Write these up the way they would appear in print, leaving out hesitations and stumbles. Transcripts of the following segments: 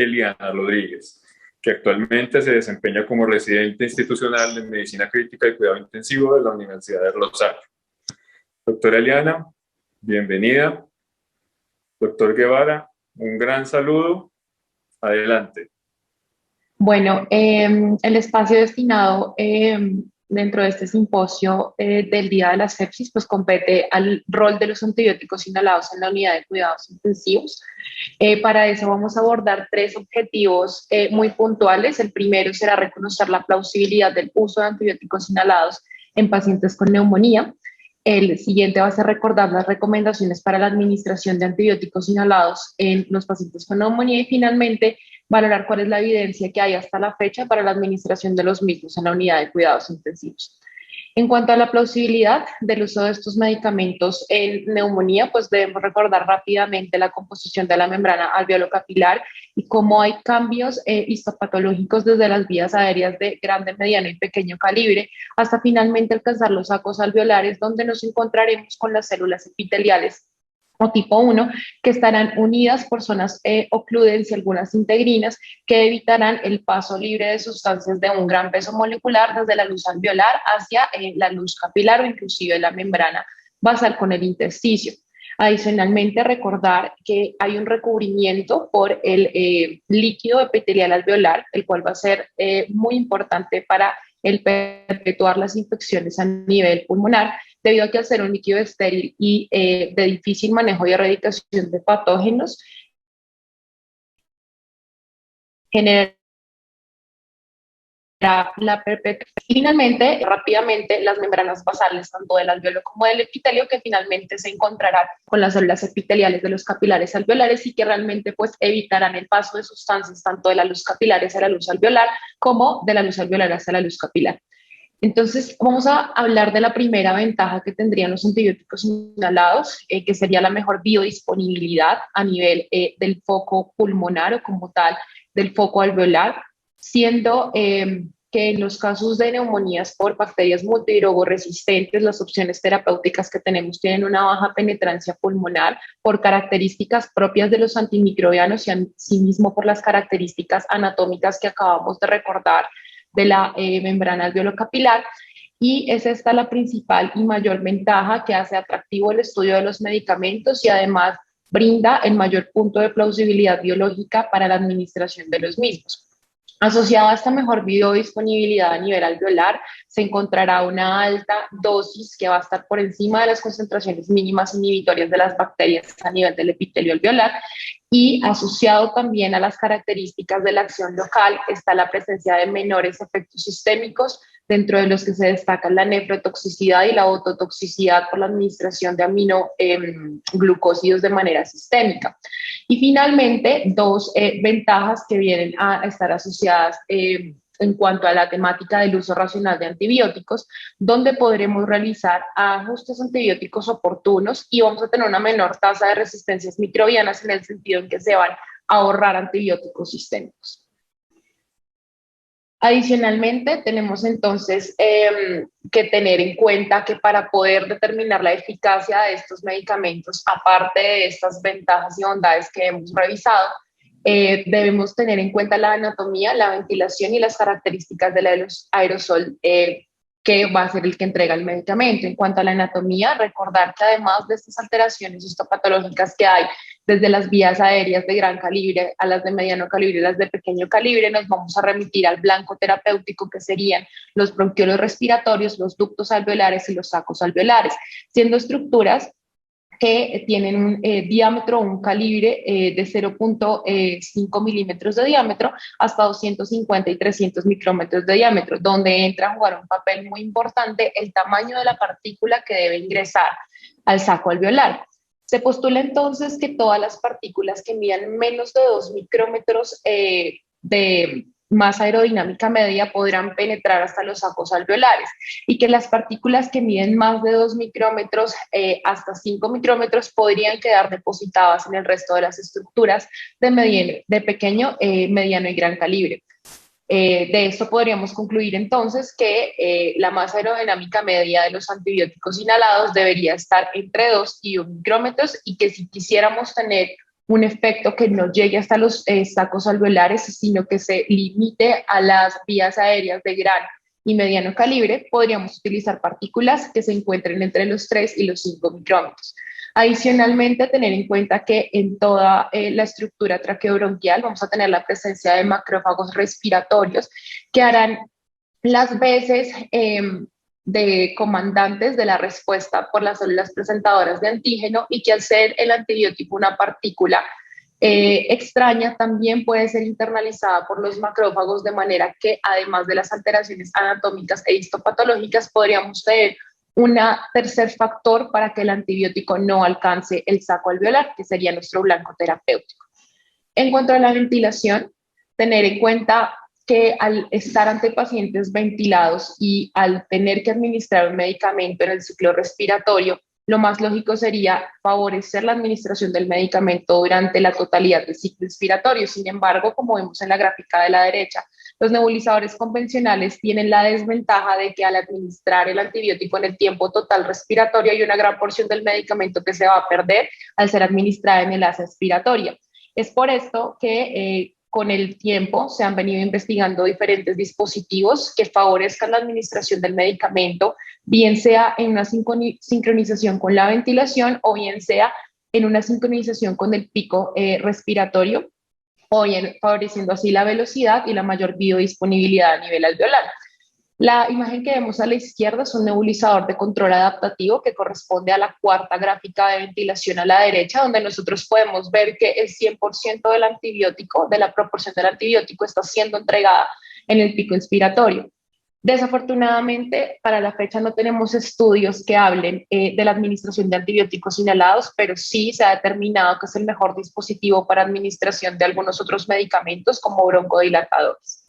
Eliana Rodríguez, que actualmente se desempeña como residente institucional en Medicina Crítica y Cuidado Intensivo de la Universidad de Rosario. Doctora Eliana, bienvenida. Doctor Guevara, un gran saludo. Adelante. Bueno, el espacio destinado dentro de este simposio del Día de la Sepsis, pues compete al rol de los antibióticos inhalados en la unidad de cuidados intensivos. Para eso vamos a abordar tres objetivos muy puntuales. El primero será reconocer la plausibilidad del uso de antibióticos inhalados en pacientes con neumonía. El siguiente va a ser recordar las recomendaciones para la administración de antibióticos inhalados en los pacientes con neumonía y finalmente valorar cuál es la evidencia que hay hasta la fecha para la administración de los mismos en la unidad de cuidados intensivos. En cuanto a la plausibilidad del uso de estos medicamentos en neumonía, pues debemos recordar rápidamente la composición de la membrana alveolo-capilar y cómo hay cambios histopatológicos desde las vías aéreas de grande, mediano y pequeño calibre hasta finalmente alcanzar los sacos alveolares, donde nos encontraremos con las células epiteliales o tipo 1, que estarán unidas por zonas ocludens y algunas integrinas que evitarán el paso libre de sustancias de un gran peso molecular desde la luz alveolar hacia la luz capilar o inclusive la membrana basal con el intersticio. Adicionalmente, recordar que hay un recubrimiento por el líquido epitelial alveolar, el cual va a ser muy importante para el perpetuar las infecciones a nivel pulmonar, debido a que al ser un líquido estéril y de difícil manejo y erradicación de patógenos, genera la perpetuación. Finalmente, rápidamente, las membranas basales, tanto del alveolo como del epitelio, que finalmente se encontrarán con las células epiteliales de los capilares alveolares y que realmente pues evitarán el paso de sustancias tanto de la luz capilar hacia la luz alveolar como de la luz alveolar hacia la luz capilar. Entonces, vamos a hablar de la primera ventaja que tendrían los antibióticos inhalados, que sería la mejor biodisponibilidad a nivel del foco pulmonar o como tal del foco alveolar, siendo que en los casos de neumonías por bacterias multidrogoresistentes, las opciones terapéuticas que tenemos tienen una baja penetrancia pulmonar por características propias de los antimicrobianos y asimismo por las características anatómicas que acabamos de recordar de la membrana alveolo-capilar, y es esta la principal y mayor ventaja que hace atractivo el estudio de los medicamentos y además brinda el mayor punto de plausibilidad biológica para la administración de los mismos. Asociado a esta mejor biodisponibilidad a nivel alveolar, se encontrará una alta dosis que va a estar por encima de las concentraciones mínimas inhibitorias de las bacterias a nivel del epitelio alveolar, y asociado también a las características de la acción local está la presencia de menores efectos sistémicos, dentro de los que se destacan la nefrotoxicidad y la ototoxicidad por la administración de aminoglucósidos de manera sistémica. Y finalmente, dos ventajas que vienen a estar asociadas en cuanto a la temática del uso racional de antibióticos, donde podremos realizar ajustes antibióticos oportunos y vamos a tener una menor tasa de resistencias microbianas en el sentido en que se van a ahorrar antibióticos sistémicos. Adicionalmente, tenemos entonces que tener en cuenta que para poder determinar la eficacia de estos medicamentos, aparte de estas ventajas y bondades que hemos revisado, debemos tener en cuenta la anatomía, la ventilación y las características del aerosol que va a ser el que entrega el medicamento. En cuanto a la anatomía, recordar que además de estas alteraciones histopatológicas que hay desde las vías aéreas de gran calibre a las de mediano calibre y las de pequeño calibre, nos vamos a remitir al blanco terapéutico, que serían los bronquiolos respiratorios, los ductos alveolares y los sacos alveolares, siendo estructuras que tienen un diámetro, un calibre de 0.5 milímetros de diámetro hasta 250 y 300 micrómetros de diámetro, donde entra a jugar un papel muy importante el tamaño de la partícula que debe ingresar al saco alveolar. Se postula entonces que todas las partículas que midan menos de 2 micrómetros de masa aerodinámica media podrán penetrar hasta los sacos alveolares y que las partículas que miden más de 2 micrómetros hasta 5 micrómetros podrían quedar depositadas en el resto de las estructuras de pequeño, mediano y gran calibre. De esto podríamos concluir entonces que la masa aerodinámica media de los antibióticos inhalados debería estar entre 2 y 1 micrómetros y que si quisiéramos tener un efecto que no llegue hasta los sacos alveolares, sino que se limite a las vías aéreas de gran y mediano calibre, podríamos utilizar partículas que se encuentren entre los 3 y los 5 micrómetros. Adicionalmente, tener en cuenta que en toda la estructura traqueobronquial vamos a tener la presencia de macrófagos respiratorios que harán las veces de comandantes de la respuesta por las células presentadoras de antígeno, y que al ser el antibiótico una partícula extraña, también puede ser internalizada por los macrófagos, de manera que además de las alteraciones anatómicas e histopatológicas, podríamos tener un tercer factor para que el antibiótico no alcance el saco alveolar, que sería nuestro blanco terapéutico. En cuanto a la ventilación, tener en cuenta que al estar ante pacientes ventilados y al tener que administrar un medicamento en el ciclo respiratorio, lo más lógico sería favorecer la administración del medicamento durante la totalidad del ciclo respiratorio. Sin embargo, como vemos en la gráfica de la derecha, los nebulizadores convencionales tienen la desventaja de que al administrar el antibiótico en el tiempo total respiratorio hay una gran porción del medicamento que se va a perder al ser administrada en el asa expiratoria. Es por esto que con el tiempo se han venido investigando diferentes dispositivos que favorezcan la administración del medicamento, bien sea en una sincronización con la ventilación o bien sea en una sincronización con el pico respiratorio, o bien favoreciendo así la velocidad y la mayor biodisponibilidad a nivel alveolar. La imagen que vemos a la izquierda es un nebulizador de control adaptativo que corresponde a la cuarta gráfica de ventilación a la derecha, donde nosotros podemos ver que el 100% del antibiótico, de la proporción del antibiótico, está siendo entregada en el pico inspiratorio. Desafortunadamente, para la fecha no tenemos estudios que hablen de la administración de antibióticos inhalados, pero sí se ha determinado que es el mejor dispositivo para administración de algunos otros medicamentos como broncodilatadores.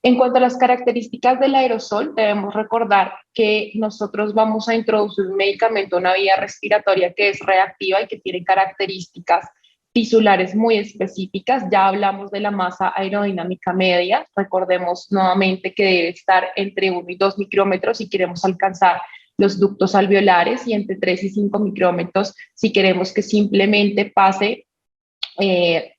En cuanto a las características del aerosol, debemos recordar que nosotros vamos a introducir un medicamento, una vía respiratoria que es reactiva y que tiene características tisulares muy específicas. Ya hablamos de la masa aerodinámica media. Recordemos nuevamente que debe estar entre 1 y 2 micrómetros si queremos alcanzar los ductos alveolares, y entre 3 y 5 micrómetros si queremos que simplemente pase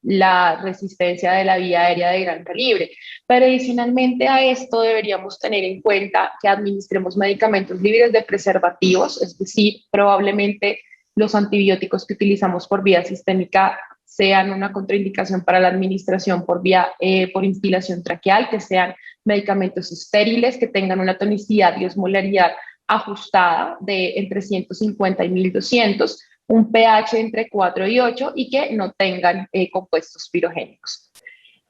la resistencia de la vía aérea de gran calibre. Pero adicionalmente a esto deberíamos tener en cuenta que administremos medicamentos libres de preservativos, es decir, probablemente los antibióticos que utilizamos por vía sistémica sean una contraindicación para la administración por instilación traqueal, que sean medicamentos estériles, que tengan una tonicidad y osmolaridad ajustada de entre 150 y 1200, un pH entre 4 y 8 y que no tengan compuestos pirogénicos.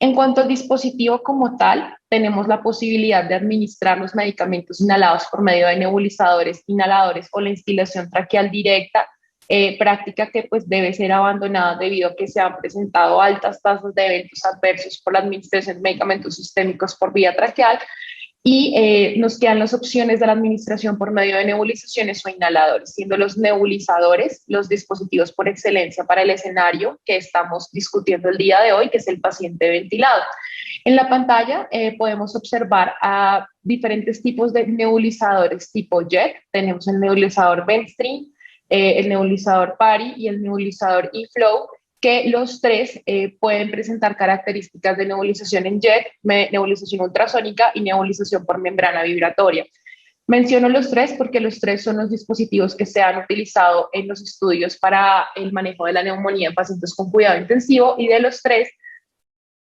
En cuanto al dispositivo como tal, tenemos la posibilidad de administrar los medicamentos inhalados por medio de nebulizadores inhaladores o la instilación traqueal directa, práctica que pues debe ser abandonada debido a que se han presentado altas tasas de eventos adversos por la administración de medicamentos sistémicos por vía traqueal, y nos quedan las opciones de la administración por medio de nebulizaciones o inhaladores, siendo los nebulizadores los dispositivos por excelencia para el escenario que estamos discutiendo el día de hoy, que es el paciente ventilado. En la pantalla podemos observar a diferentes tipos de nebulizadores tipo JET. Tenemos el nebulizador Ventstream, el nebulizador PARI y el nebulizador eFlow, que los tres pueden presentar características de nebulización en jet, nebulización ultrasónica y nebulización por membrana vibratoria. Menciono los tres porque los tres son los dispositivos que se han utilizado en los estudios para el manejo de la neumonía en pacientes con cuidado intensivo, y de los tres,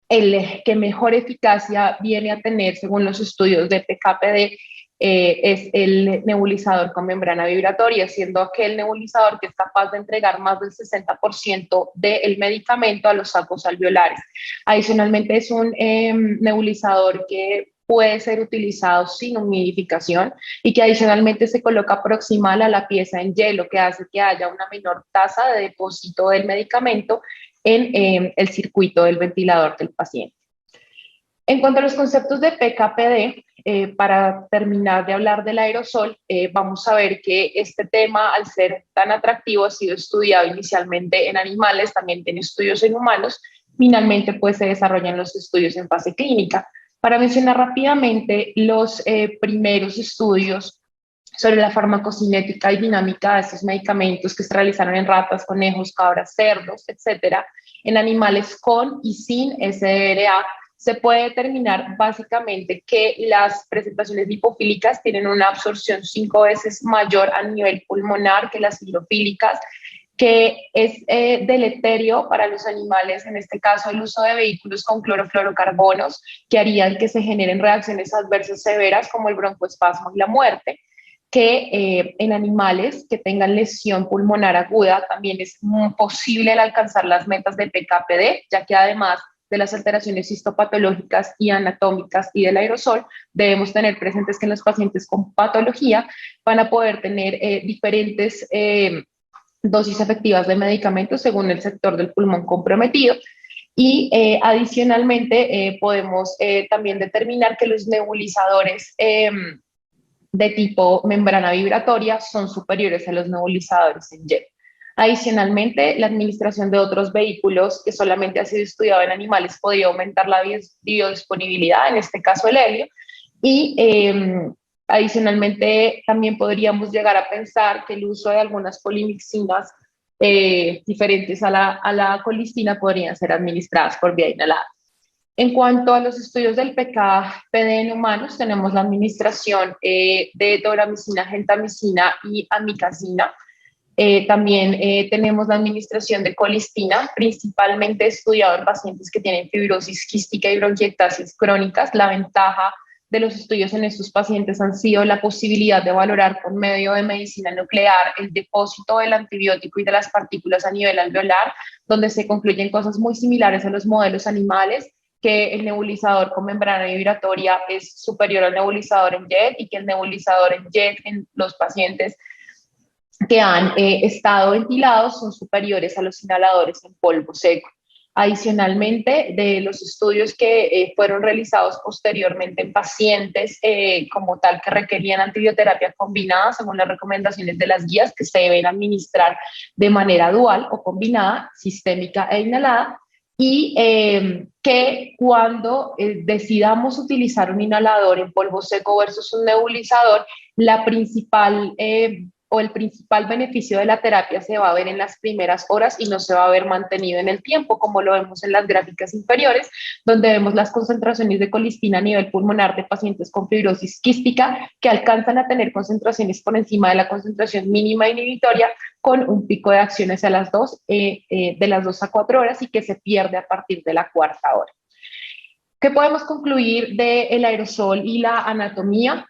el que mejor eficacia viene a tener según los estudios de PKPD es el nebulizador con membrana vibratoria, siendo aquel nebulizador que es capaz de entregar más del 60% del medicamento a los sacos alveolares. Adicionalmente es un nebulizador que puede ser utilizado sin humidificación y que adicionalmente se coloca proximal a la pieza en hielo, que hace que haya una menor tasa de depósito del medicamento en el circuito del ventilador del paciente. En cuanto a los conceptos de PKPD, para terminar de hablar del aerosol, vamos a ver que este tema, al ser tan atractivo, ha sido estudiado inicialmente en animales, también tiene estudios en humanos, finalmente pues se desarrollan los estudios en fase clínica. Para mencionar rápidamente los primeros estudios sobre la farmacocinética y dinámica de estos medicamentos que se realizaron en ratas, conejos, cabras, cerdos, etcétera, en animales con y sin SDRA, se puede determinar básicamente que las presentaciones lipofílicas tienen una absorción 5 veces mayor a nivel pulmonar que las hidrofílicas, que es deleterio para los animales, en este caso el uso de vehículos con clorofluorocarbonos, que harían que se generen reacciones adversas severas como el broncoespasmo y la muerte, que en animales que tengan lesión pulmonar aguda también es posible el alcanzar las metas de PKPD, ya que además de las alteraciones histopatológicas y anatómicas y del aerosol, debemos tener presentes que en los pacientes con patología van a poder tener diferentes dosis efectivas de medicamentos según el sector del pulmón comprometido. Y adicionalmente podemos también determinar que los nebulizadores de tipo membrana vibratoria son superiores a los nebulizadores en jet. Adicionalmente, la administración de otros vehículos que solamente ha sido estudiado en animales podría aumentar la biodisponibilidad, en este caso el helio, y adicionalmente también podríamos llegar a pensar que el uso de algunas polimixinas diferentes a la colistina podrían ser administradas por vía inhalada. En cuanto a los estudios del PK-PD en humanos, tenemos la administración de doramicina, gentamicina y amikacina. También tenemos la administración de colistina, principalmente estudiado en pacientes que tienen fibrosis quística y bronquiectasis crónicas. La ventaja de los estudios en estos pacientes han sido la posibilidad de valorar por medio de medicina nuclear el depósito del antibiótico y de las partículas a nivel alveolar, donde se concluyen cosas muy similares a los modelos animales, que el nebulizador con membrana vibratoria es superior al nebulizador en jet y que el nebulizador en jet en los pacientes que han estado ventilados son superiores a los inhaladores en polvo seco. Adicionalmente, de los estudios que fueron realizados posteriormente en pacientes como tal que requerían antibioterapia combinada, según las recomendaciones de las guías, que se deben administrar de manera dual o combinada, sistémica e inhalada, y que cuando decidamos utilizar un inhalador en polvo seco versus un nebulizador, la principal o el principal beneficio de la terapia se va a ver en las primeras horas y no se va a ver mantenido en el tiempo, como lo vemos en las gráficas inferiores, donde vemos las concentraciones de colistina a nivel pulmonar de pacientes con fibrosis quística que alcanzan a tener concentraciones por encima de la concentración mínima inhibitoria, con un pico de acción hacia las 2, de las 2 a 4 horas y que se pierde a partir de la cuarta hora. ¿Qué podemos concluir del aerosol y la anatomía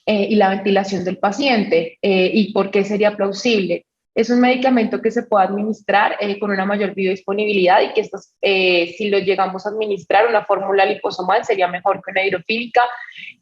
y la ventilación del paciente y por qué sería plausible? Es un medicamento que se puede administrar con una mayor biodisponibilidad y que si lo llegamos a administrar una fórmula liposomal sería mejor que una hidrofílica.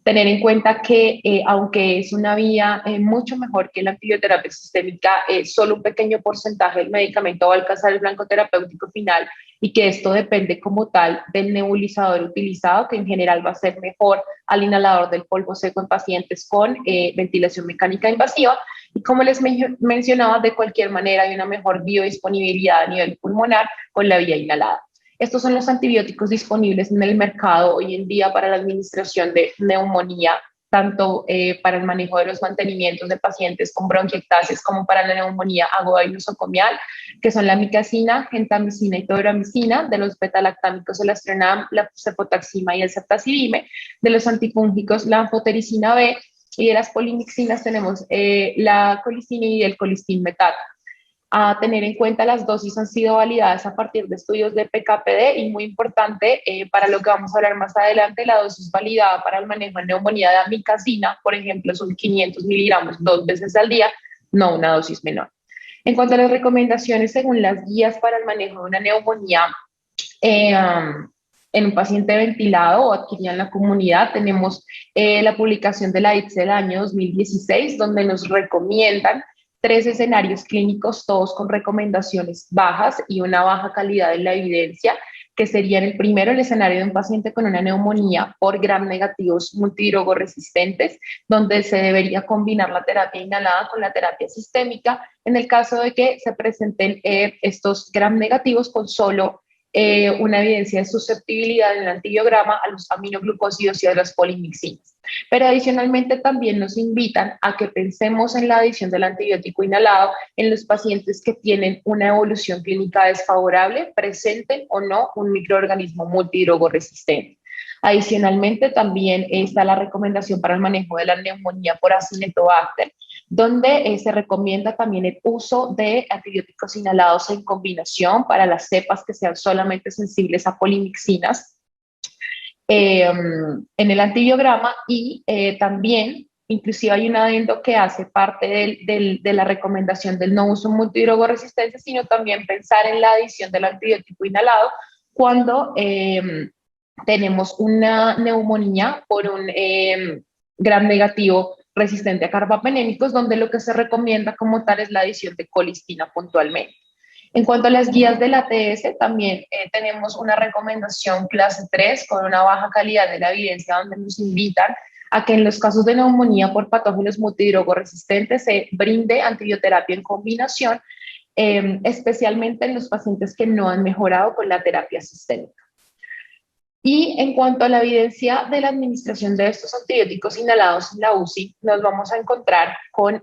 Tener en cuenta que aunque es una vía mucho mejor que la antibioterapia sistémica, solo un pequeño porcentaje del medicamento va a alcanzar el blanco terapéutico final y que esto depende como tal del nebulizador utilizado, que en general va a ser mejor al inhalador del polvo seco en pacientes con ventilación mecánica invasiva. Y como les mencionaba, de cualquier manera hay una mejor biodisponibilidad a nivel pulmonar con la vía inhalada. Estos son los antibióticos disponibles en el mercado hoy en día para la administración de neumonía, tanto para el manejo de los mantenimientos de pacientes con bronquiectasis como para la neumonía aguda y nosocomial, que son la amikacina, gentamicina y tobramicina, de los betalactámicos el astronam, la cefotaxima y el ceftazidime, de los antifúngicos la anfotericina B, y de las polimixinas tenemos la colistina y el colistin metato. A tener en cuenta, las dosis han sido validadas a partir de estudios de PKPD y muy importante para lo que vamos a hablar más adelante, la dosis validada para el manejo de neumonía de amikacina, por ejemplo, son 500 miligramos 2 veces al día, no una dosis menor. En cuanto a las recomendaciones según las guías para el manejo de una neumonía en un paciente ventilado o adquirida en la comunidad, tenemos la publicación de la IPSE del año 2016, donde nos recomiendan 3 escenarios clínicos, todos con recomendaciones bajas y una baja calidad en la evidencia, que serían el primero, el escenario de un paciente con una neumonía por gram negativos multidrogoresistentes, donde se debería combinar la terapia inhalada con la terapia sistémica, en el caso de que se presenten estos gram negativos con solo una evidencia de susceptibilidad en el antibiograma a los aminoglucósidos y a las polimixinas. Pero adicionalmente también nos invitan a que pensemos en la adición del antibiótico inhalado en los pacientes que tienen una evolución clínica desfavorable, presenten o no un microorganismo multidrogoresistente. Adicionalmente, también está la recomendación para el manejo de la neumonía por Acinetobacter, donde se recomienda también el uso de antibióticos inhalados en combinación para las cepas que sean solamente sensibles a polimixinas en el antibiograma y también, inclusive hay un adendo que hace parte de la recomendación del no uso multidrogoresistente, sino también pensar en la adición del antibiótico inhalado cuando tenemos una neumonía por un gram negativo resistente a carbapenémicos, donde lo que se recomienda como tal es la adición de colistina puntualmente. En cuanto a las guías del ATS, también tenemos una recomendación clase 3 con una baja calidad de la evidencia, donde nos invitan a que en los casos de neumonía por patógenos multidrogoresistentes se brinde antibioterapia en combinación, especialmente en los pacientes que no han mejorado con la terapia sistémica. Y en cuanto a la evidencia de la administración de estos antibióticos inhalados en la UCI, nos vamos a encontrar con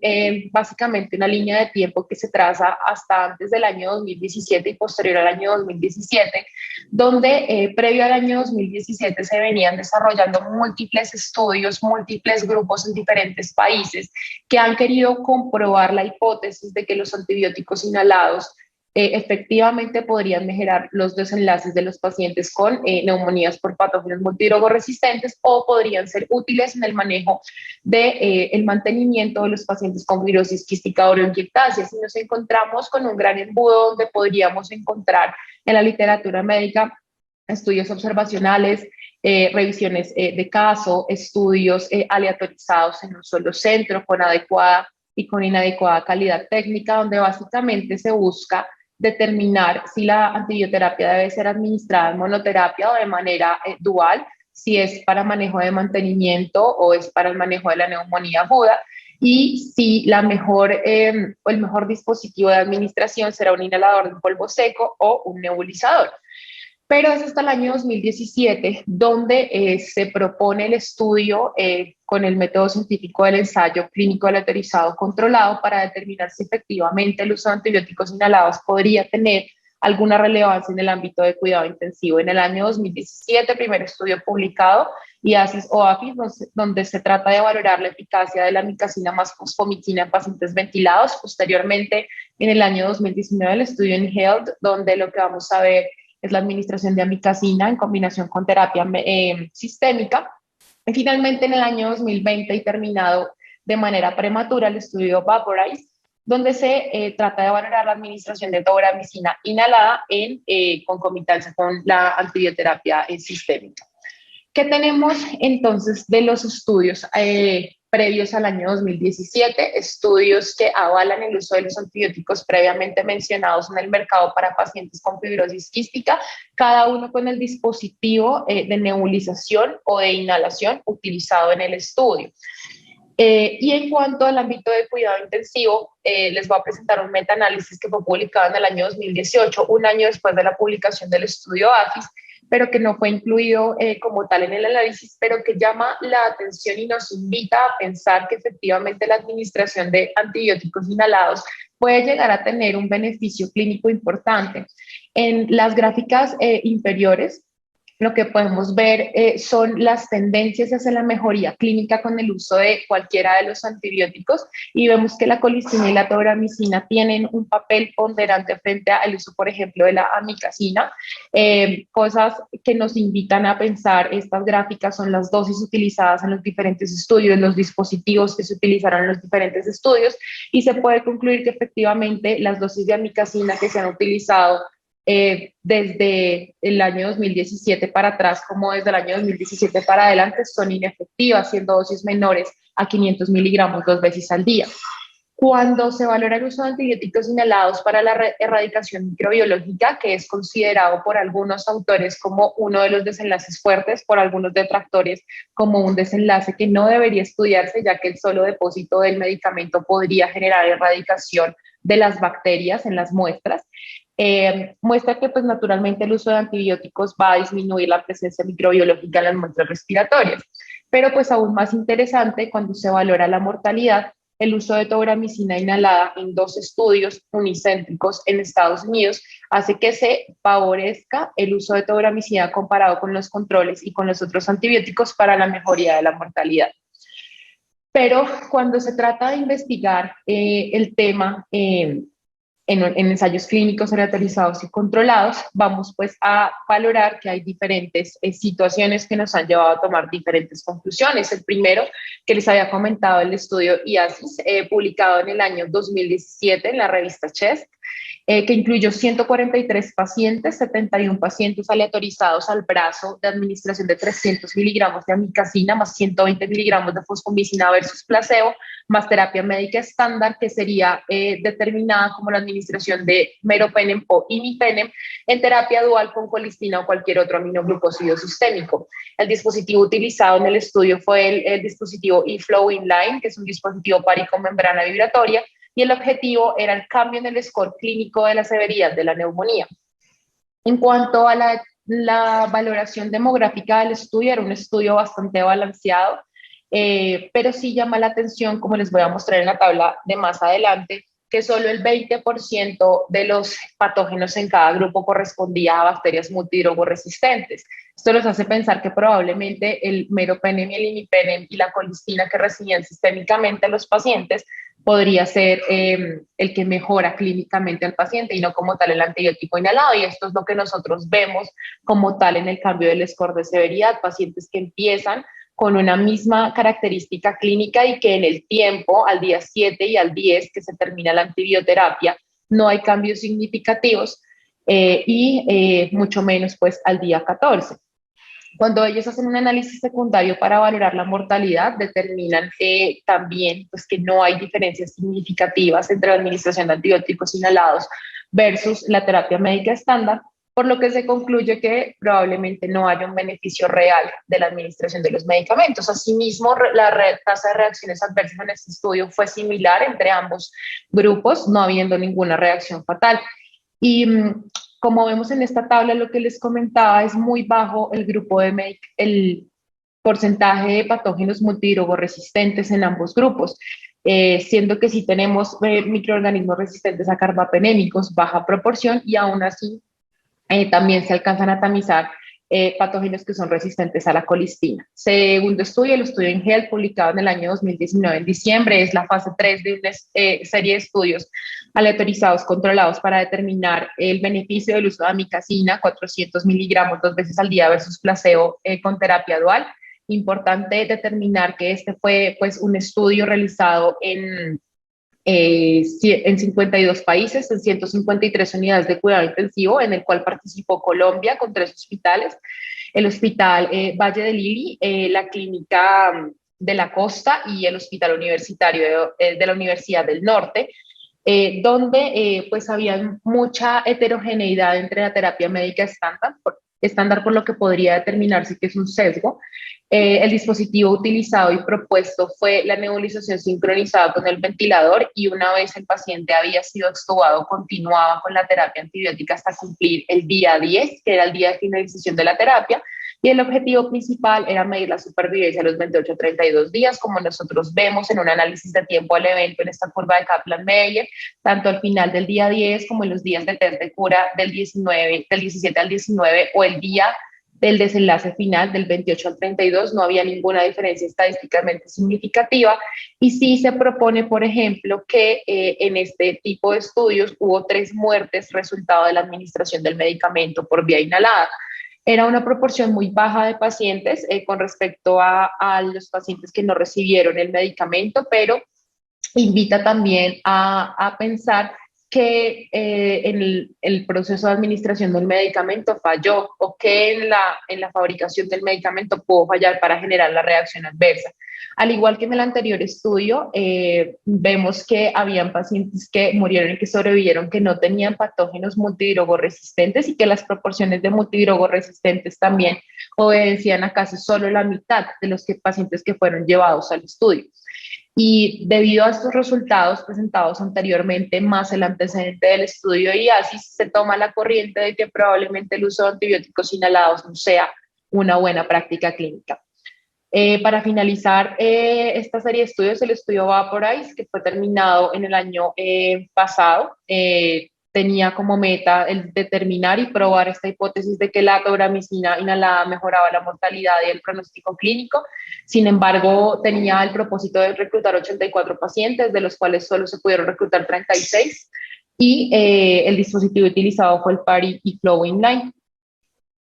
básicamente una línea de tiempo que se traza hasta antes del año 2017 y posterior al año 2017, donde previo al año 2017 se venían desarrollando múltiples estudios, múltiples grupos en diferentes países que han querido comprobar la hipótesis de que los antibióticos inhalados efectivamente podrían mejorar los desenlaces de los pacientes con neumonías por patógenos multidrogoresistentes o podrían ser útiles en el manejo de el mantenimiento de los pacientes con fibrosis quística oroinquiectácea. Si nos encontramos con un gran embudo donde podríamos encontrar en la literatura médica estudios observacionales, revisiones de caso, estudios aleatorizados en un solo centro con adecuada y con inadecuada calidad técnica, donde básicamente se busca determinar si la antibioterapia debe ser administrada en monoterapia o de manera dual, si es para manejo de mantenimiento o es para el manejo de la neumonía aguda, y si la mejor, o el mejor dispositivo de administración será un inhalador de polvo seco o un nebulizador. Pero es hasta el año 2017 donde se propone el estudio con el método científico del ensayo clínico aleatorizado controlado para determinar si efectivamente el uso de antibióticos inhalados podría tener alguna relevancia en el ámbito de cuidado intensivo. En el año 2017, primer estudio publicado, IASIS o AFIS, donde se trata de valorar la eficacia de la amicacina más fosfomicina en pacientes ventilados. Posteriormente, en el año 2019, el estudio en Health, donde lo que vamos a ver es la administración de amicacina en combinación con terapia sistémica. Y finalmente en el año 2020 y terminado de manera prematura el estudio Vaporize, donde se trata de valorar la administración de dobramicina inhalada en concomitancia con la antibioterapia sistémica. ¿Qué tenemos entonces de los estudios previos al año 2017? Estudios que avalan el uso de los antibióticos previamente mencionados en el mercado para pacientes con fibrosis quística, cada uno con el dispositivo de nebulización o de inhalación utilizado en el estudio. Y en cuanto al ámbito de cuidado intensivo, les voy a presentar un metaanálisis que fue publicado en el año 2018, un año después de la publicación del estudio AFIS, pero que no fue incluido como tal en el análisis, pero que llama la atención y nos invita a pensar que efectivamente la administración de antibióticos inhalados puede llegar a tener un beneficio clínico importante. En las gráficas inferiores, lo que podemos ver son las tendencias hacia la mejoría clínica con el uso de cualquiera de los antibióticos y vemos que la colistina y la tobramicina tienen un papel ponderante frente al uso, por ejemplo, de la amicacina. Cosas que nos invitan a pensar estas gráficas son las dosis utilizadas en los diferentes estudios, los dispositivos que se utilizaron en los diferentes estudios y se puede concluir que efectivamente las dosis de amicacina que se han utilizado desde el año 2017 para atrás como desde el año 2017 para adelante son inefectivas, siendo dosis menores a 500 miligramos 2 veces al día. Cuando se valora el uso de antibióticos inhalados para la erradicación microbiológica, que es considerado por algunos autores como uno de los desenlaces fuertes, por algunos detractores como un desenlace que no debería estudiarse, ya que el solo depósito del medicamento podría generar erradicación de las bacterias en las muestras, muestra que pues naturalmente el uso de antibióticos va a disminuir la presencia microbiológica en las muestras respiratorias. Pero pues aún más interesante, cuando se valora la mortalidad, el uso de tobramicina inhalada en 2 estudios unicéntricos en Estados Unidos hace que se favorezca el uso de tobramicina comparado con los controles y con los otros antibióticos para la mejoría de la mortalidad. Pero cuando se trata de investigar el tema en ensayos clínicos aleatorizados y controlados, vamos pues a valorar que hay diferentes situaciones que nos han llevado a tomar diferentes conclusiones. El primero, que les había comentado, el estudio IASIS, publicado en el año 2017 en la revista Chest, que incluyó 143 pacientes, 71 pacientes aleatorizados al brazo de administración de 300 miligramos de amicacina más 120 miligramos de fosfomicina versus placebo, más terapia médica estándar, que sería determinada como la administración de meropenem o imipenem en terapia dual con colistina o cualquier otro aminoglucósido sistémico. El dispositivo utilizado en el estudio fue el dispositivo eFlow Inline, que es un dispositivo PARI con membrana vibratoria, y el objetivo era el cambio en el score clínico de la severidad de la neumonía. En cuanto a la valoración demográfica del estudio, era un estudio bastante balanceado, pero sí llama la atención, como les voy a mostrar en la tabla de más adelante, que solo el 20% de los patógenos en cada grupo correspondía a bacterias multidrogoresistentes. Esto nos hace pensar que probablemente el meropenem y el imipenem y la colistina que recibían sistémicamente los pacientes podría ser el que mejora clínicamente al paciente y no como tal el antibiótico inhalado. Y esto es lo que nosotros vemos como tal en el cambio del score de severidad, pacientes que empiezan con una misma característica clínica y que en el tiempo, al día 7 y al 10, que se termina la antibioterapia, no hay cambios significativos mucho menos pues al día 14. Cuando ellos hacen un análisis secundario para valorar la mortalidad, determinan también pues, que no hay diferencias significativas entre la administración de antibióticos inhalados versus la terapia médica estándar, por lo que se concluye que probablemente no haya un beneficio real de la administración de los medicamentos. Asimismo, la tasa de reacciones adversas en este estudio fue similar entre ambos grupos, no habiendo ninguna reacción fatal. Y como vemos en esta tabla, lo que les comentaba, es muy bajo el grupo de el porcentaje de patógenos multidrogoresistentes en ambos grupos, siendo que sí tenemos microorganismos resistentes a carbapenémicos, baja proporción, y aún así también se alcanzan a tamizar patógenos que son resistentes a la colistina. Segundo estudio, el estudio en Health, publicado en el año 2019 en diciembre, es la fase 3 de una serie de estudios aleatorizados controlados para determinar el beneficio del uso de amicacina, 400 miligramos 2 veces al día versus placebo con terapia dual. Importante determinar que este fue pues, un estudio realizado en 52 países, en 153 unidades de cuidado intensivo, en el cual participó Colombia con 3 hospitales, el Hospital Valle de Lili, la Clínica de la Costa y el Hospital Universitario de la Universidad del Norte, donde pues había mucha heterogeneidad entre la terapia médica estándar, por lo que podría determinarse que es un sesgo. El dispositivo utilizado y propuesto fue la nebulización sincronizada con el ventilador, y una vez el paciente había sido extubado, continuaba con la terapia antibiótica hasta cumplir el día 10, que era el día de finalización de la terapia, y el objetivo principal era medir la supervivencia a los 28 a 32 días, como nosotros vemos en un análisis de tiempo al evento en esta curva de Kaplan-Meier, tanto al final del día 10 como en los días de test de cura del 17 al 19 o el día del desenlace final del 28 al 32, no había ninguna diferencia estadísticamente significativa, y sí se propone, por ejemplo, que en este tipo de estudios hubo 3 muertes resultado de la administración del medicamento por vía inhalada. Era una proporción muy baja de pacientes con respecto a los pacientes que no recibieron el medicamento, pero invita también a pensar que en el proceso de administración del medicamento falló, o que en la fabricación del medicamento pudo fallar para generar la reacción adversa. Al igual que en el anterior estudio, vemos que habían pacientes que murieron y que sobrevivieron que no tenían patógenos multidrogoresistentes, y que las proporciones de multidrogoresistentes también obedecían a casi solo la mitad de los pacientes que fueron llevados al estudio. Y debido a estos resultados presentados anteriormente, más el antecedente del estudio de IASIS, se toma la corriente de que probablemente el uso de antibióticos inhalados no sea una buena práctica clínica. Para finalizar esta serie de estudios, el estudio Vaporize, que fue terminado en el año pasado, tenía como meta el determinar y probar esta hipótesis de que la tobramicina inhalada mejoraba la mortalidad y el pronóstico clínico. Sin embargo, tenía el propósito de reclutar 84 pacientes, de los cuales solo se pudieron reclutar 36, y el dispositivo utilizado fue el PARI y Flow Inline.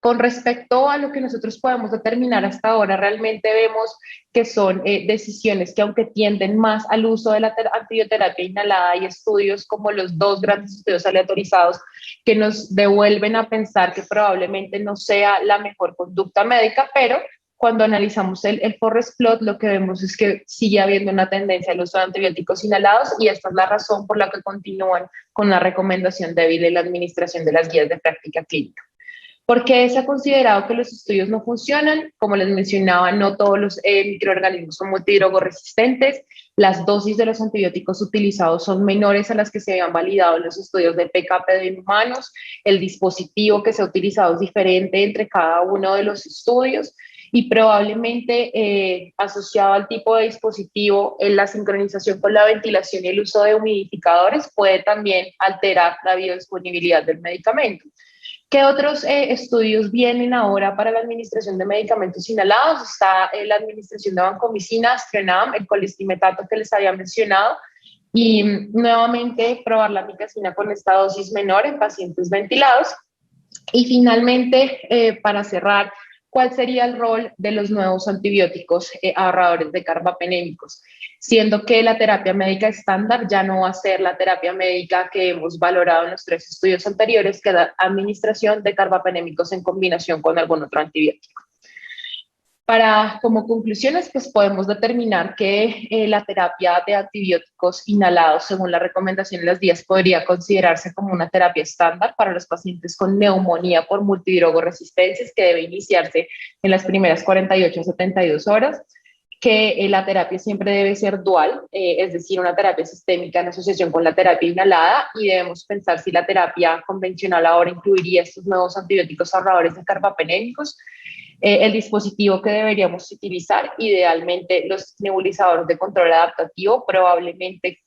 Con respecto a lo que nosotros podemos determinar hasta ahora, realmente vemos que son decisiones que, aunque tienden más al uso de la antibioterapia inhalada, hay estudios como los dos grandes estudios aleatorizados que nos devuelven a pensar que probablemente no sea la mejor conducta médica, pero cuando analizamos el forest plot, lo que vemos es que sigue habiendo una tendencia al uso de antibióticos inhalados, y esta es la razón por la que continúan con la recomendación débil en la administración de las guías de práctica clínica. ¿Por qué se ha considerado que los estudios no funcionan? Como les mencionaba, no todos los microorganismos son multidrogoresistentes. Las dosis de los antibióticos utilizados son menores a las que se habían validado en los estudios de PKPD en humanos. El dispositivo que se ha utilizado es diferente entre cada uno de los estudios, y probablemente asociado al tipo de dispositivo, en la sincronización con la ventilación y el uso de humidificadores puede también alterar la biodisponibilidad del medicamento. ¿Qué otros estudios vienen ahora para la administración de medicamentos inhalados? Está la administración de vancomicina, Astronam, el colistimetato que les había mencionado, y nuevamente probar la amicacina con esta dosis menor en pacientes ventilados. Y finalmente, para cerrar, ¿cuál sería el rol de los nuevos antibióticos ahorradores de carbapenémicos? Siendo que la terapia médica estándar ya no va a ser la terapia médica que hemos valorado en los 3 estudios anteriores, que es la administración de carbapenémicos en combinación con algún otro antibiótico. Como conclusiones, pues podemos determinar que la terapia de antibióticos inhalados, según la recomendación de las guías, podría considerarse como una terapia estándar para los pacientes con neumonía por multidrogoresistencias, que debe iniciarse en las primeras 48 a 72 horas, que la terapia siempre debe ser dual, es decir, una terapia sistémica en asociación con la terapia inhalada, y debemos pensar si la terapia convencional ahora incluiría estos nuevos antibióticos ahorradores de carbapenémicos. El dispositivo que deberíamos utilizar, idealmente los nebulizadores de control adaptativo, probablemente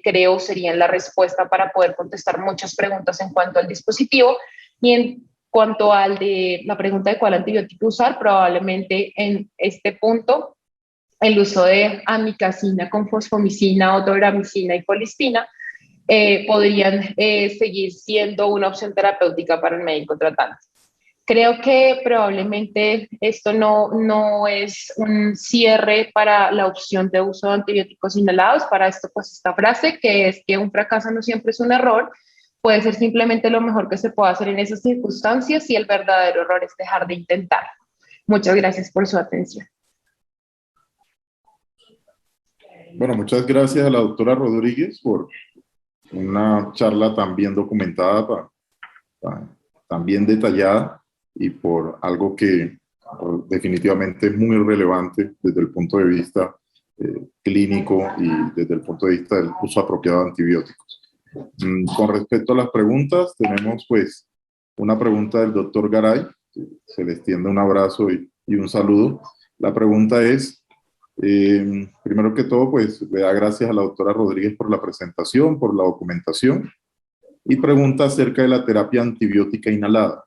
creo serían la respuesta para poder contestar muchas preguntas en cuanto al dispositivo. Y en cuanto al de la pregunta de cuál antibiótico usar, probablemente en este punto el uso de amicacina con fosfomicina, otoramicina y colistina podrían seguir siendo una opción terapéutica para el médico tratante. Creo que probablemente esto no es un cierre para la opción de uso de antibióticos inhalados. Para esto, pues esta frase, que es que un fracaso no siempre es un error, puede ser simplemente lo mejor que se puede hacer en esas circunstancias, y el verdadero error es dejar de intentar. Muchas gracias por su atención. Bueno, muchas gracias a la doctora Rodríguez por una charla tan bien documentada, tan bien detallada, y por algo que definitivamente es muy relevante desde el punto de vista clínico y desde el punto de vista del uso apropiado de antibióticos. Con respecto a las preguntas, tenemos pues una pregunta del doctor Garay. Se le extiende un abrazo y un saludo. La pregunta es, primero que todo, pues le da gracias a la doctora Rodríguez por la presentación, por la documentación, y pregunta acerca de la terapia antibiótica inhalada.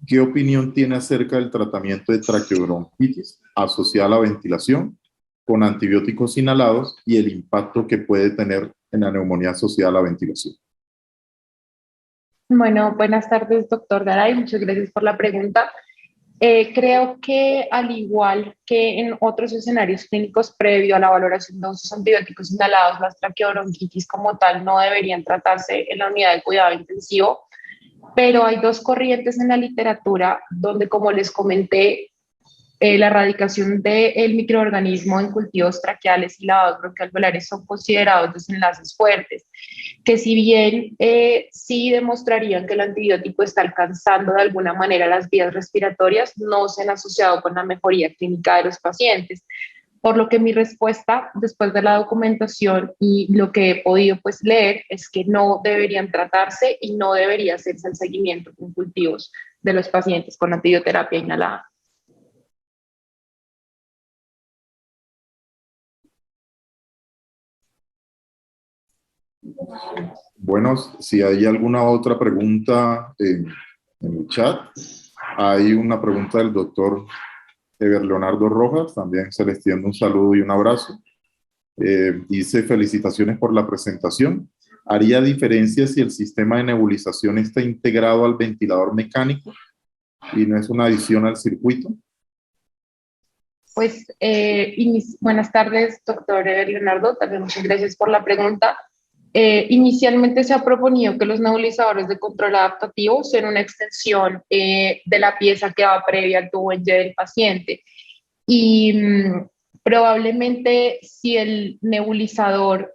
¿Qué opinión tiene acerca del tratamiento de traqueobronquitis asociada a la ventilación con antibióticos inhalados y el impacto que puede tener en la neumonía asociada a la ventilación? Bueno, buenas tardes, doctor Garay. Muchas gracias por la pregunta. Creo que, al igual que en otros escenarios clínicos previo a la valoración de usos antibióticos inhalados, las traqueobronquitis como tal no deberían tratarse en la unidad de cuidado intensivo, pero hay dos corrientes en la literatura donde, como les comenté, la erradicación del microorganismo en cultivos traqueales y lavados bronquialveolares son considerados desenlaces fuertes, que si bien sí demostrarían que el antibiótico está alcanzando de alguna manera las vías respiratorias, no se han asociado con la mejoría clínica de los pacientes. Por lo que mi respuesta, después de la documentación y lo que he podido pues leer, es que no deberían tratarse y no debería hacerse el seguimiento con cultivos de los pacientes con antibioterapia inhalada. Bueno, si hay alguna otra pregunta en el chat, hay una pregunta del doctor Eber Leonardo Rojas, también se le extiende un saludo y un abrazo. Dice: felicitaciones por la presentación. ¿Haría diferencia si el sistema de nebulización está integrado al ventilador mecánico y no es una adición al circuito? Pues buenas tardes, doctor Leonardo, también muchas gracias por la pregunta. Inicialmente se ha proponido que los nebulizadores de control adaptativo sean una extensión de la pieza que va previa al tubo en Y del paciente. Y probablemente si el nebulizador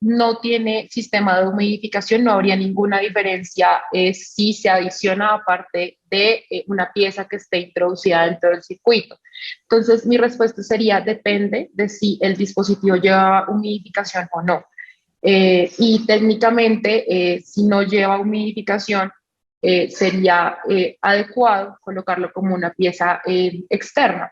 no tiene sistema de humidificación, no habría ninguna diferencia si se adiciona aparte de una pieza que esté introducida dentro del circuito. Entonces, mi respuesta sería: depende de si el dispositivo lleva humidificación o no. Y técnicamente, si no lleva humidificación, sería adecuado colocarlo como una pieza externa.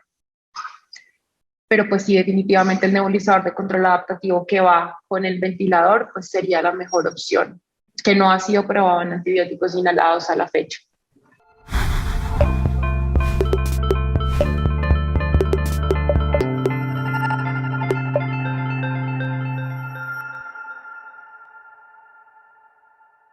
Pero pues sí, definitivamente el nebulizador de control adaptativo que va con el ventilador, pues sería la mejor opción, que no ha sido probado en antibióticos inhalados a la fecha.